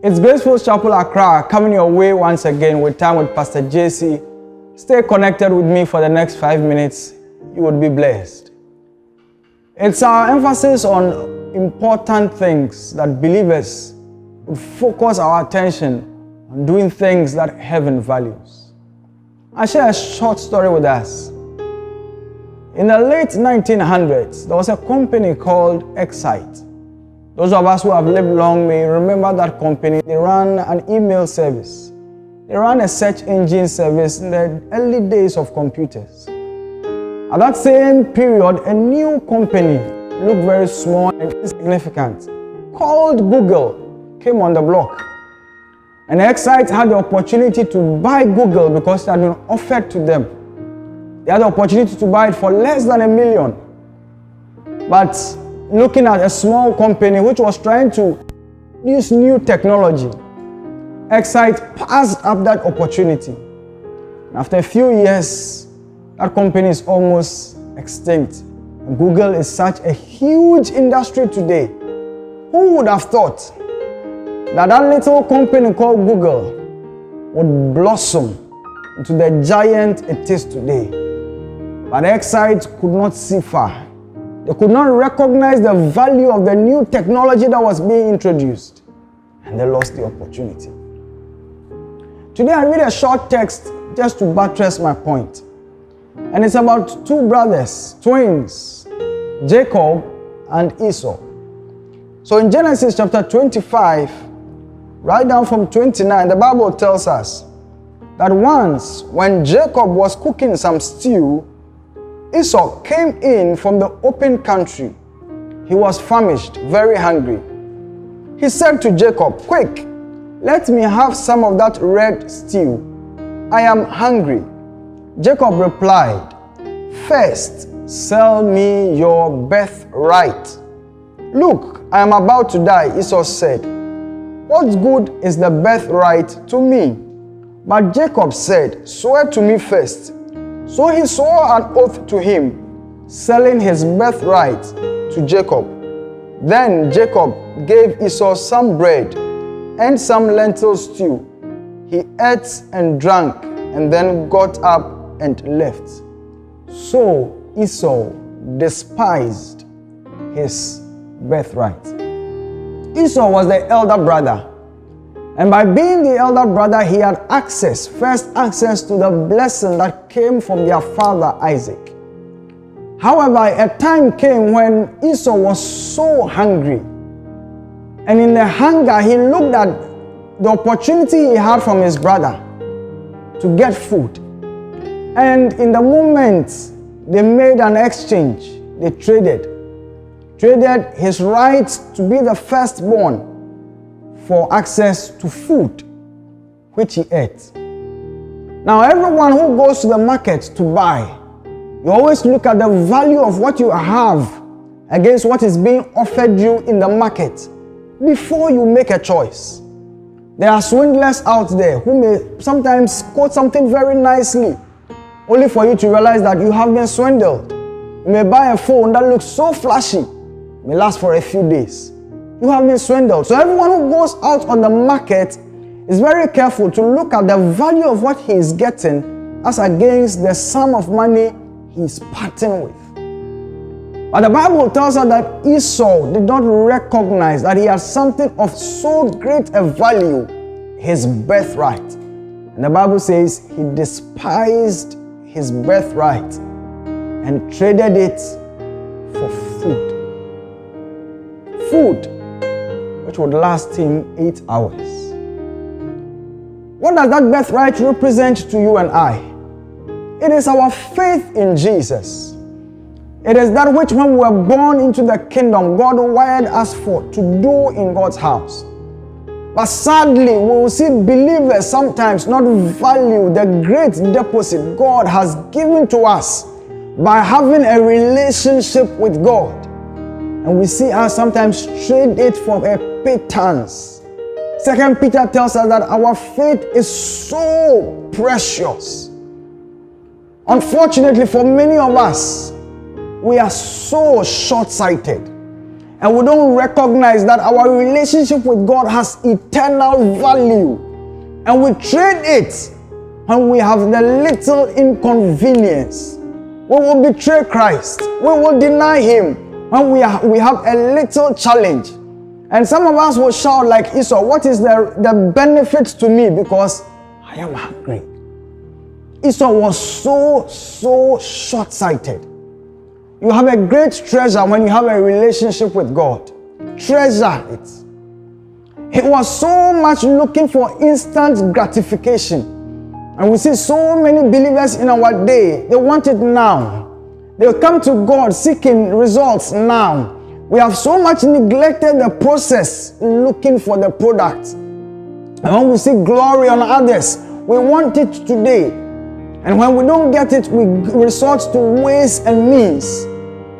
It's Graceful Chapel Accra coming your way once again with Time with Pastor JC. Stay connected with me for the next 5 minutes. You would be blessed. It's our emphasis on important things that believers would focus our attention on doing things that heaven values. I'll share a short story with us. In the late 1900s, there was a company called Excite. Those of us who have lived long may remember that company. They ran an email service. They ran a search engine service in the early days of computers. At that same period, a new company, looked very small and insignificant, called Google, came on the block. And Excite had the opportunity to buy Google because it had been offered to them. They had the opportunity to buy it for less than $1 million. But looking at a small company which was trying to use new technology, Excite passed up that opportunity. And after a few years, that company is almost extinct. And Google is such a huge industry today. Who would have thought that that little company called Google would blossom into the giant it is today? But Excite could not see far. They could not recognize the value of the new technology that was being introduced, and they lost the opportunity. Today I read a short text just to buttress my point, and it's about two brothers, twins, Jacob and Esau. So in Genesis chapter 25, right down from 29, the Bible tells us that once when Jacob was cooking some stew, Esau came in from the open country. He was famished, very hungry. He said to Jacob, "Quick, let me have some of that red stew. I am hungry." Jacob replied, "First, sell me your birthright." "Look, I am about to die," Esau said. "What good is the birthright to me?" But Jacob said, "Swear to me first." So he swore an oath to him, selling his birthright to Jacob. Then Jacob gave Esau some bread and some lentil stew. He ate and drank and then got up and left. So Esau despised his birthright. Esau was the elder brother. And by being the elder brother, he had first access to the blessing that came from their father Isaac. However, a time came when Esau was so hungry. And in the hunger, he looked at the opportunity he had from his brother to get food. And in the moment, they made an exchange. They traded his right to be the firstborn for access to food, which he ate. Now, everyone who goes to the market to buy, you always look at the value of what you have against what is being offered you in the market before you make a choice. There are swindlers out there who may sometimes quote something very nicely, only for you to realize that you have been swindled. You may buy a phone that looks so flashy, may last for a few days. You have been swindled. So everyone who goes out on the market is very careful to look at the value of what he is getting as against the sum of money he is parting with. But the Bible tells us that Esau did not recognize that he had something of so great a value, his birthright. And the Bible says he despised his birthright and traded it for food. Food which would last him 8 hours. What does that birthright represent to you and I? It is our faith in Jesus. It is that which when we were born into the kingdom, God wired us for to do in God's house. But sadly, we will see believers sometimes not value the great deposit God has given to us by having a relationship with God. And we see us sometimes trade it for a pittance. 2 Peter tells us that our faith is so precious. Unfortunately, for many of us, we are so short-sighted. and we don't recognize that our relationship with God has eternal value, and we trade it when we have the little inconvenience. We will betray Christ. We will deny Him when we have a little challenge. And some of us will shout like Esau, what is the benefit to me because I am hungry? Esau was so short-sighted. You have a great treasure when you have a relationship with God. Treasure it. He was so much looking for instant gratification. And we see so many believers in our day, they want it now. They come to God seeking results now. We have so much neglected the process looking for the product. And when we see glory on others, we want it today. And when we don't get it, we resort to ways and means.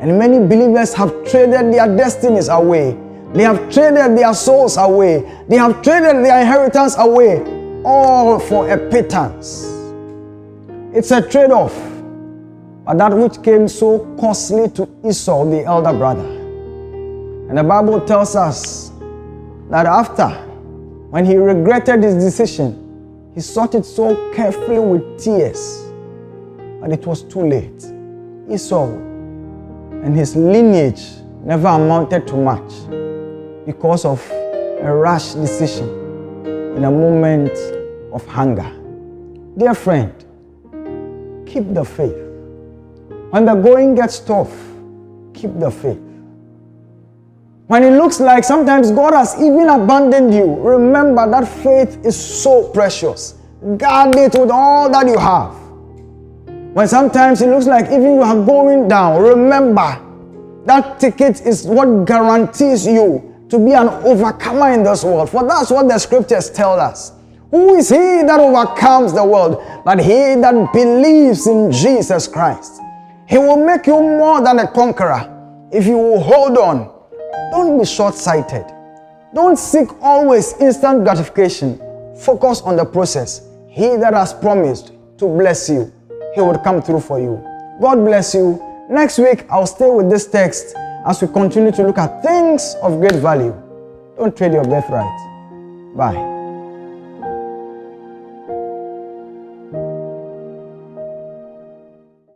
And many believers have traded their destinies away. They have traded their souls away. They have traded their inheritance away, all for a pittance. It's a trade-off. But that which came so costly to Esau, the elder brother. And the Bible tells us that after, when he regretted his decision, he sought it so carefully with tears, but it was too late. Esau and his lineage never amounted to much because of a rash decision in a moment of hunger. Dear friend, keep the faith. When the going gets tough, keep the faith. When it looks like sometimes God has even abandoned you, remember that faith is so precious. Guard it with all that you have. When sometimes it looks like even you are going down, remember that ticket is what guarantees you to be an overcomer in this world. For that's what the scriptures tell us. Who is he that overcomes the world? But he that believes in Jesus Christ. He will make you more than a conqueror if you will hold on. Don't be short-sighted. Don't seek always instant gratification. Focus on the process. He that has promised to bless you, he will come through for you. God bless you. Next week, I'll stay with this text as we continue to look at things of great value. Don't trade your birthright. Bye.